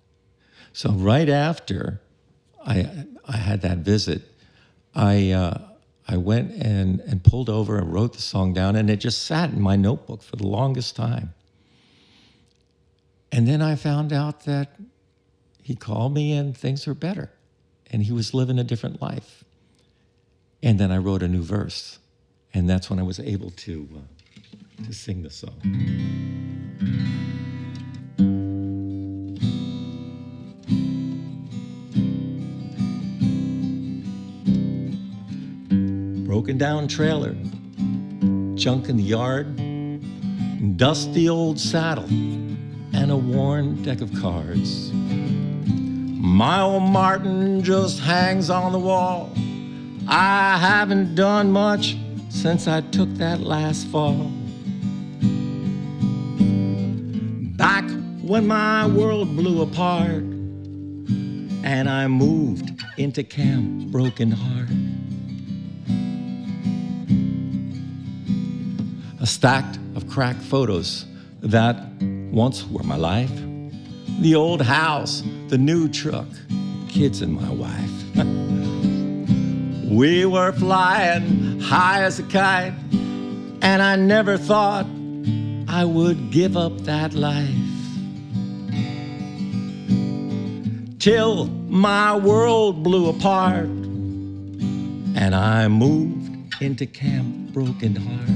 So right after I had that visit, I went and pulled over and wrote the song down, and it just sat in my notebook for the longest time. And then I found out that he called me and things were better, and he was living a different life. And then I wrote a new verse, and that's when I was able to sing the song. Broken down trailer, junk in the yard, dusty old saddle, and a worn deck of cards. My old Martin just hangs on the wall. I haven't done much since I took that last fall. Back when my world blew apart and I moved into Camp Broken Heart. A stack of cracked photos that once were my life. The old house, the new truck, kids and my wife. We were flying high as a kite, and I never thought I would give up that life. Till my world blew apart, and I moved into Camp Broken Heart.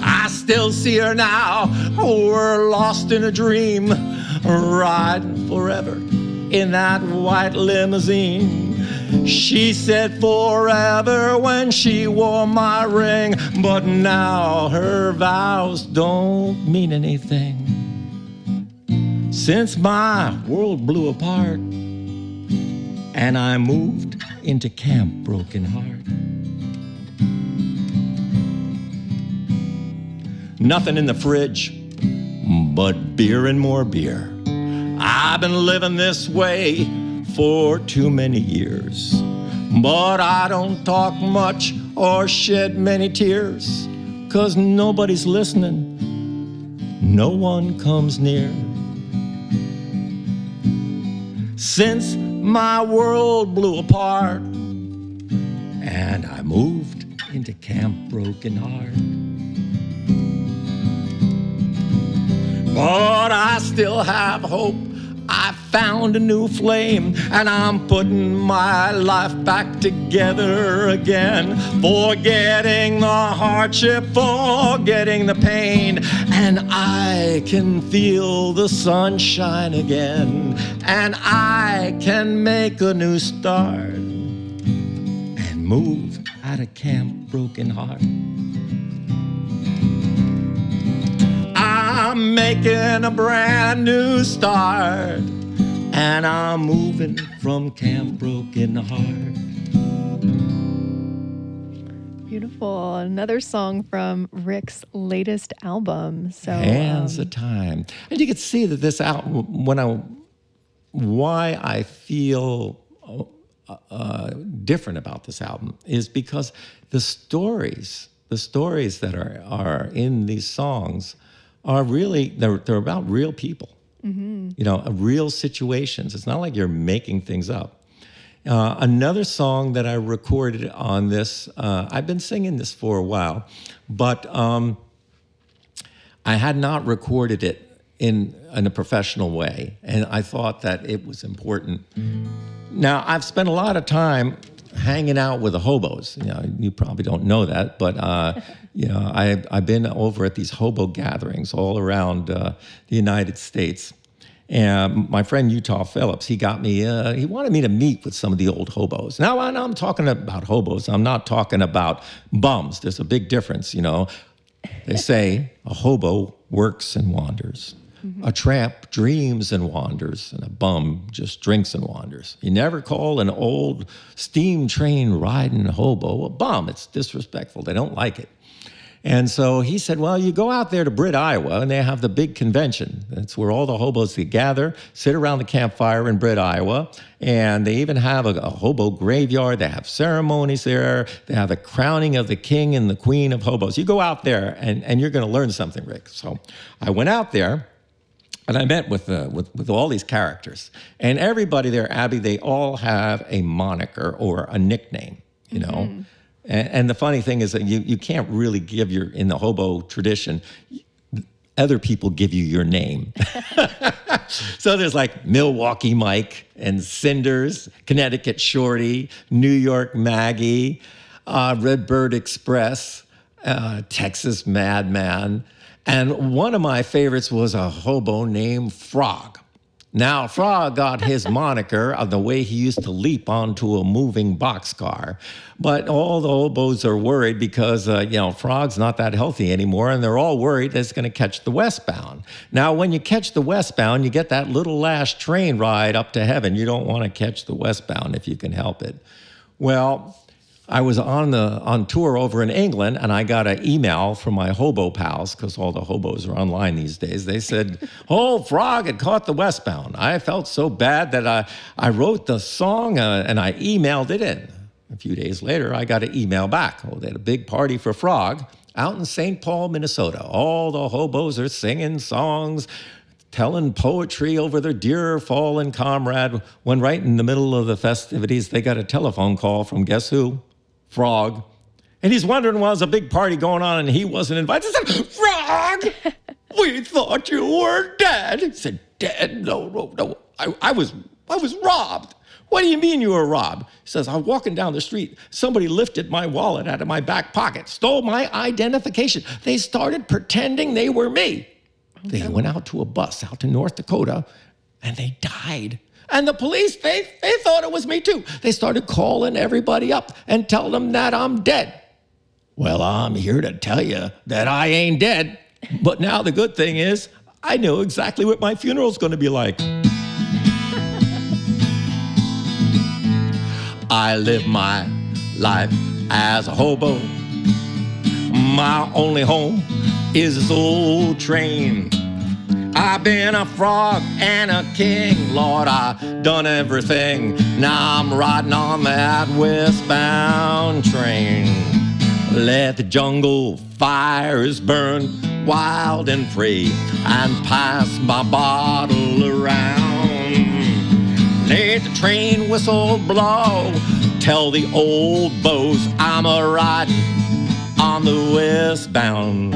I still see her now, we're lost in a dream, riding forever in that white limousine. She said forever when she wore my ring, but now her vows don't mean anything. Since my world blew apart and I moved into Camp Broken Heart. Nothing in the fridge but beer and more beer. I've been living this way for too many years, but I don't talk much or shed many tears, 'cause nobody's listening, no one comes near. Since my world blew apart and I moved into Camp Broken Heart. But I still have hope. I found a new flame, and I'm putting my life back together again, forgetting the hardship, forgetting the pain, and I can feel the sunshine again, and I can make a new start. move out of camp, broken heart. I'm making a brand new start, and I'm moving from camp, broken heart. Beautiful. Another song from Rick's latest album. So Hands of Time. And you can see that this album, why I feel different about this album is because the stories that are in these songs are really, they're about real people, real situations. It's not like you're making things up. Another song that I recorded on this, I've been singing this for a while, but I had not recorded it in a professional way, and I thought that it was important. Now, I've spent a lot of time hanging out with the hobos. You probably don't know that, but I've been over at these hobo gatherings all around the United States. And my friend Utah Phillips, he got me, he wanted me to meet with some of the old hobos. Now, I'm talking about hobos. I'm not talking about bums. There's a big difference, They say a hobo works and wanders. Mm-hmm. A tramp dreams and wanders, and a bum just drinks and wanders. You never call an old steam train riding hobo a bum. It's disrespectful. They don't like it. And so he said, well, you go out there to Britt, Iowa, and they have the big convention. That's where all the hobos gather, sit around the campfire in Britt, Iowa, and they even have a hobo graveyard. They have ceremonies there. They have the crowning of the king and the queen of hobos. You go out there, and you're going to learn something, Rick. So I went out there, and I met with all these characters. And everybody there, Abby, they all have a moniker or a nickname, you know. Mm-hmm. And the funny thing is that you can't really give in the hobo tradition, other people give you your name. So there's like Milwaukee Mike and Cinders, Connecticut Shorty, New York Maggie, Redbird Express, Texas Madman. And one of my favorites was a hobo named Frog. Now, Frog got his moniker of the way he used to leap onto a moving boxcar. But all the hobos are worried because, Frog's not that healthy anymore, and they're all worried that it's going to catch the Westbound. Now, when you catch the Westbound, you get that little last train ride up to heaven. You don't want to catch the Westbound if you can help it. Well, I was on tour over in England, and I got an email from my hobo pals, because all the hobos are online these days. They said, Frog had caught the Westbound. I felt so bad that I wrote the song, and I emailed it in. A few days later, I got an email back. They had a big party for Frog out in St. Paul, Minnesota. All the hobos are singing songs, telling poetry over their dear fallen comrade, when right in the middle of the festivities, they got a telephone call from guess who? Frog. And he's wondering why there's a big party going on and he wasn't invited. He said, Frog, we thought you were dead. He said, dead? No. I was robbed. What do you mean you were robbed? He says, I'm walking down the street. Somebody lifted my wallet out of my back pocket, stole my identification. They started pretending they were me. Okay. They went out to a bus out to North Dakota and they died. And the police, they thought it was me too. They started calling everybody up and telling them that I'm dead. Well, I'm here to tell you that I ain't dead. But now the good thing is, I know exactly what my funeral's gonna be like. I live my life as a hobo. My only home is this old train. I've been a frog and a king, Lord, I've done everything. Now I'm riding on that westbound train. Let the jungle fires burn wild and free, and pass my bottle around. Let the train whistle blow, tell the old bows I'm a-riding on the westbound.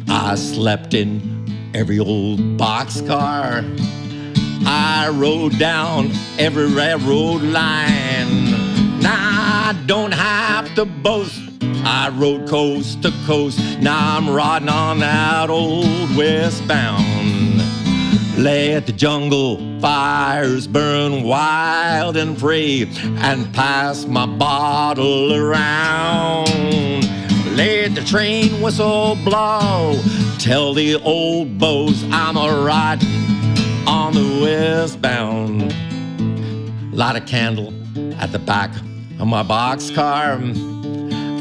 I slept in every old boxcar. I rode down every railroad line. Now I don't have to boast, I rode coast to coast. Now I'm riding on that old westbound. Let the jungle fires burn wild and free, and pass my bottle around. Let the train whistle blow, tell the old beaus I'm a-riding on the westbound. Light a candle at the back of my boxcar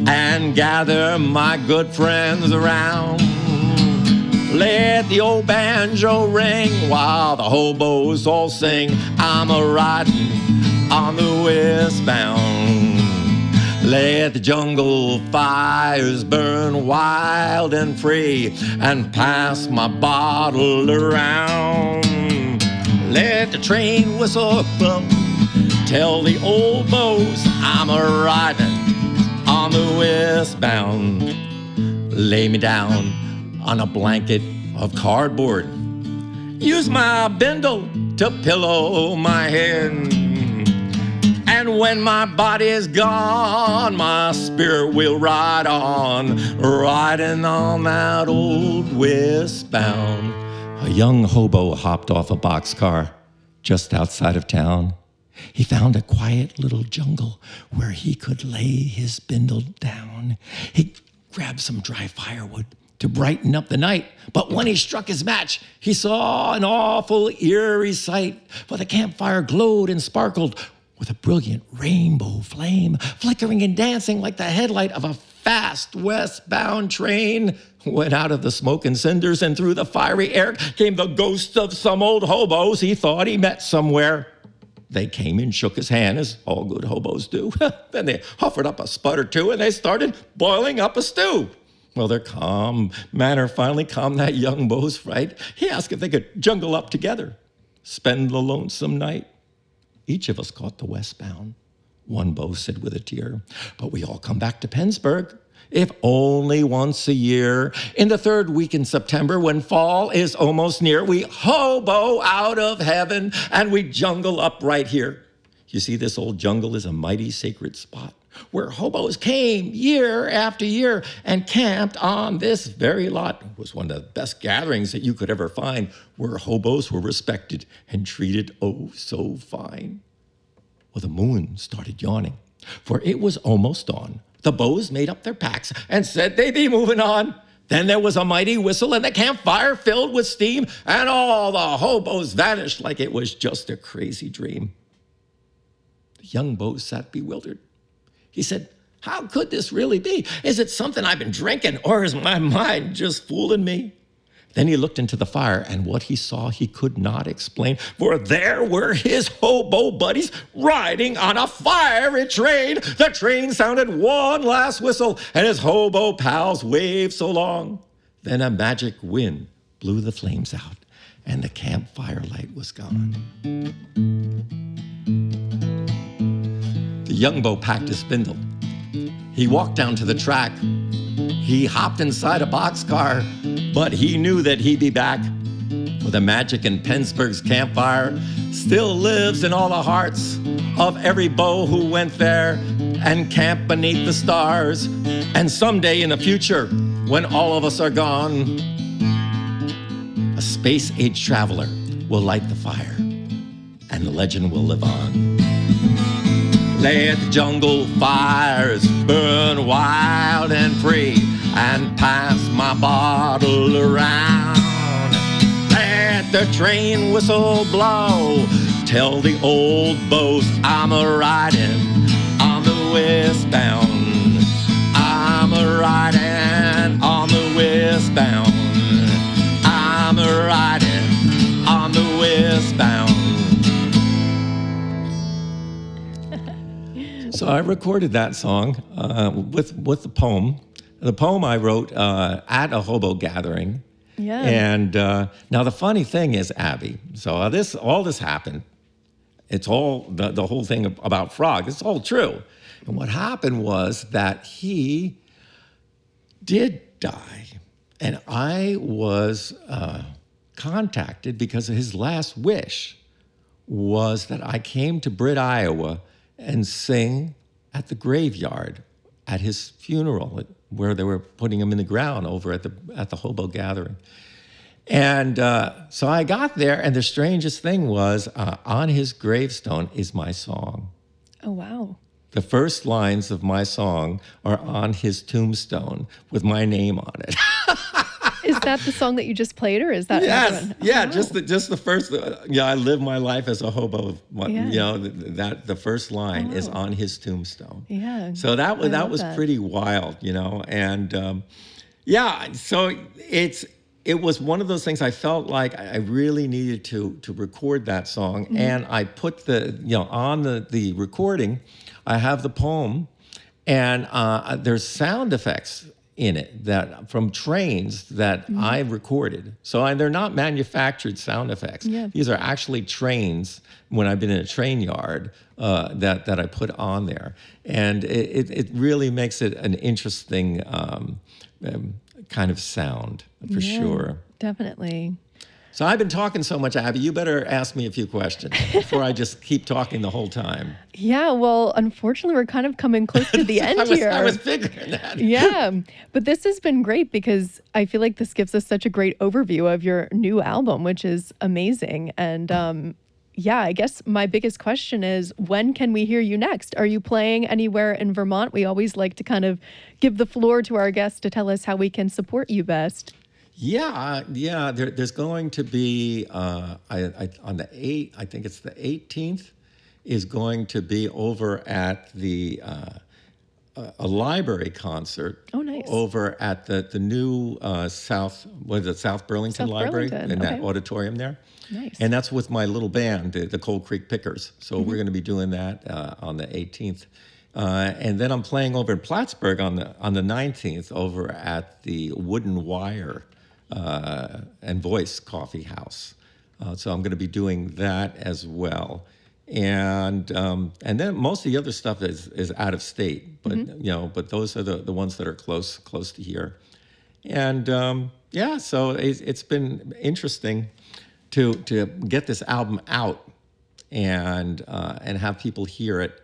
and gather my good friends around. Let the old banjo ring while the hobos all sing, I'm a-riding on the westbound. Let the jungle fires burn wild and free, and pass my bottle around. Let the train whistle blow, tell the old beaus I'm a-riding on the westbound. Lay me down on a blanket of cardboard, use my bindle to pillow my head. And when my body is gone, my spirit will ride on, riding on that old westbound. A young hobo hopped off a boxcar just outside of town. He found a quiet little jungle where he could lay his bindle down. He grabbed some dry firewood to brighten up the night, but when he struck his match, he saw an awful eerie sight, for the campfire glowed and sparkled with a brilliant rainbow flame, flickering and dancing like the headlight of a fast westbound train. When out of the smoke and cinders and through the fiery air came the ghost of some old hobos he thought he met somewhere. They came and shook his hand, as all good hobos do. Then they offered up a spud or two, and they started boiling up a stew. Well, their calm manner finally calmed that young beau's fright. He asked if they could jungle up together, spend the lonesome night. Each of us caught the westbound, one beau said with a tear, but we all come back to Pennsburg, if only once a year. In the third week in September, when fall is almost near, we hobo out of heaven and we jungle up right here. You see, this old jungle is a mighty sacred spot where hobos came year after year and camped on this very lot. It was one of the best gatherings that you could ever find, where hobos were respected and treated oh so fine. Well, the moon started yawning, for it was almost dawn. The beaus made up their packs and said they'd be moving on. Then there was a mighty whistle and the campfire filled with steam, and all the hobos vanished like it was just a crazy dream. The young beau sat bewildered. He said, how could this really be? Is it something I've been drinking, or is my mind just fooling me? Then he looked into the fire, and what he saw he could not explain, for there were his hobo buddies riding on a fiery train. The train sounded one last whistle, and his hobo pals waved so long. Then a magic wind blew the flames out, and the campfire light was gone. The young beau packed his spindle. He walked down to the track. He hopped inside a boxcar, but he knew that he'd be back. For the magic in Pennsburg's campfire still lives in all the hearts of every beau who went there and camped beneath the stars. And someday in the future, when all of us are gone, a space-age traveler will light the fire, and the legend will live on. Let the jungle fires burn wild and free, and pass my bottle around. Let the train whistle blow, tell the old beaus I'm a-riding on the westbound. I'm a-riding on the westbound. I'm a-riding on the westbound. So I recorded that song with the poem. The poem I wrote at a hobo gathering. Yeah. And now the funny thing is, Abby, so all this happened. It's all, the whole thing about Frog, it's all true. And what happened was that he did die. And I was contacted because his last wish was that I came to Britt, Iowa, and sing at the graveyard at his funeral, where they were putting him in the ground over at the hobo gathering. And so I got there, and the strangest thing was on his gravestone is my song. Oh, wow. The first lines of my song are on his tombstone with my name on it. Is that the song that you just played, or is that Yes, another one? yeah, wow. just the first. I live my life as a hobo. Yeah. That the first line is wow. on his tombstone. Yeah. So that was I love was that. pretty wild, and yeah. So it was one of those things. I felt like I really needed to record that song, and I put on the recording. I have the poem, and there's sound effects in it that from trains that I recorded. So they're not manufactured sound effects. Yeah. These are actually trains when I've been in a train yard that I put on there. And it really makes it an interesting kind of sound for Yeah, sure. Definitely. So I've been talking so much, Abby, you better ask me a few questions before I just keep talking the whole time. Yeah, well, unfortunately, we're kind of coming close to the end here. I was figuring that. Yeah, but this has been great because I feel like this gives us such a great overview of your new album, which is amazing. And yeah, I guess my biggest question is, when can we hear you next? Are you playing anywhere in Vermont? We always like to kind of give the floor to our guests to tell us how we can support you best. Yeah. There's going to be on the 8th. I think it's the 18th. Is going to be over at the a library concert. Oh, nice. Over at the new South Burlington South Library Burlington, in that okay. auditorium there. Nice. And that's with my little band, the Cold Creek Pickers. So we're going to be doing that on the 18th. And then I'm playing over in Plattsburgh on the 19th over at the Wooden Wire and Voice Coffee House. So I'm going to be doing that as well. And then most of the other stuff is out of state, but those are the ones that are close to here. And so it's been interesting to get this album out and have people hear it.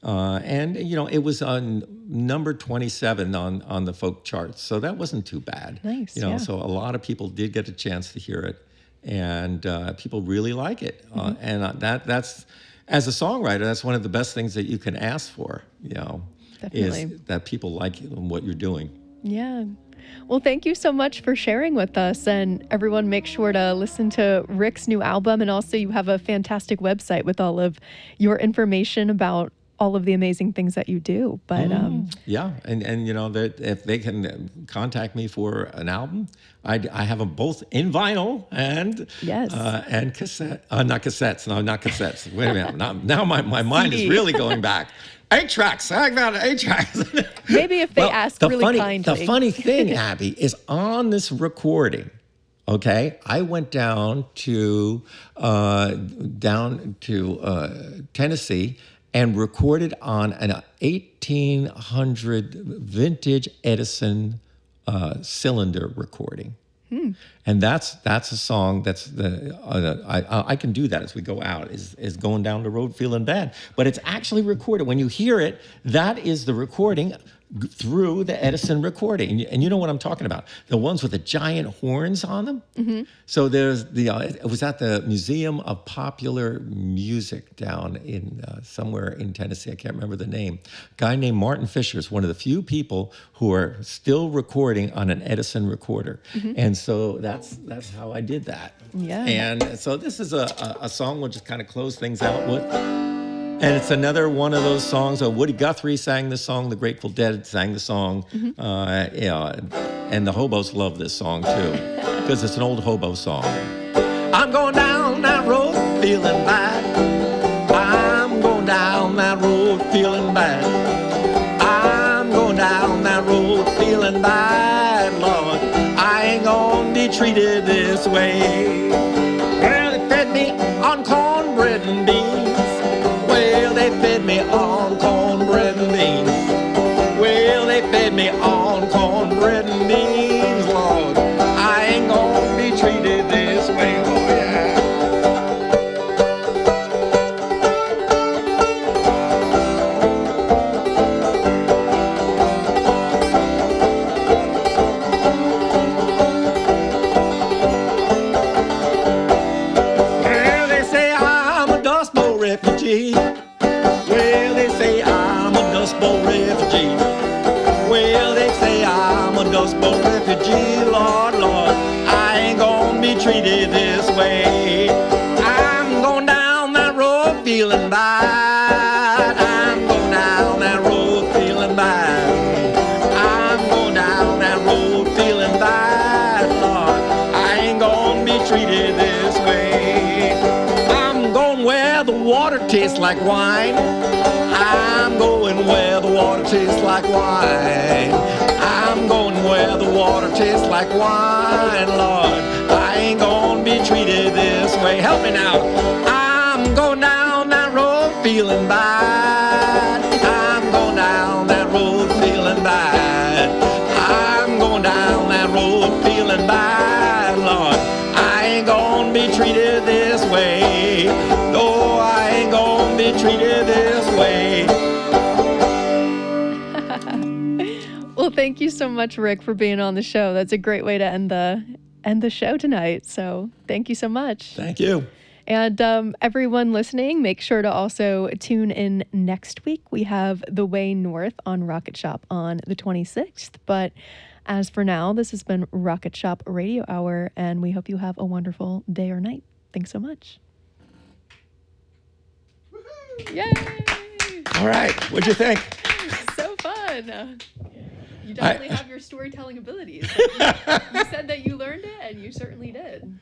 And it was on number 27 on the folk charts, so that wasn't too bad. Nice, yeah. So a lot of people did get a chance to hear it, and people really like it. And that's as a songwriter, that's one of the best things that you can ask for. Definitely. Is that people like what you're doing. Yeah. Well, thank you so much for sharing with us. And everyone, make sure to listen to Rick's new album. And also, you have a fantastic website with all of your information about all of the amazing things that you do. But Yeah, and that if they can contact me for an album, I have them both in vinyl and Yes. And cassette. Not cassettes. No, not cassettes. Wait a minute. Now my mind is CD. really going back. 8 tracks. I got 8 tracks. maybe if they ask really kindly. The funny thing, Abby, is on this recording. Okay, I went down to Tennessee and recorded on an 1800 vintage Edison cylinder recording. And that's a song that's I can do that as we go out, is going down the road feeling bad. But it's actually recorded. When you hear it, that is the recording through the Edison recording. And you know what I'm talking about. The ones with the giant horns on them. Mm-hmm. So there's it was at the Museum of Popular Music down in somewhere in Tennessee. I can't remember the name. A guy named Martin Fisher is one of the few people who are still recording on an Edison recorder. Mm-hmm. And so that's how I did that. Yeah. And so this is a song we'll just kind of close things out with. And it's another one of those songs. Woody Guthrie sang this song. The Grateful Dead sang the song. Mm-hmm. And the hobos love this song too, because it's an old hobo song. I'm going down that road feeling bad. I'm going down that road feeling bad. I'm going down that road feeling bad, Lord. I ain't gonna be treated this way. Well, they fed me on cornbread and beans. Well, they fed me on cornbread and beans. Well, they fed me on cornbread and beans, Lord. I ain't gonna be treated this way, oh yeah. firstborn refugee, Lord, Lord, I ain't gonna be treated this way. I'm going down that road feeling bad. I'm going down that road feeling bad. I'm going down that road feeling bad, Lord. I ain't gonna be treated this way. I'm going where the water tastes like wine. I'm going where the water tastes like wine. I'm going where the water tastes like wine, Lord. I ain't gonna be treated this way. Help me now. I'm going down that road feeling bad. I'm going down that road feeling bad. I'm going down that road feeling bad, Lord. I ain't gonna be treated this way. No, I ain't gonna be treated this way. Well, thank you so much, Rick, for being on the show. That's a great way to end the show tonight. So thank you so much. Thank you. And everyone listening, make sure to also tune in next week. We have The Way North on Rocket Shop on the 26th. But as for now, this has been Rocket Shop Radio Hour, and we hope you have a wonderful day or night. Thanks so much. Yay! All right. What'd you think? So fun. You definitely have your storytelling abilities. You said that you learned it, and you certainly did.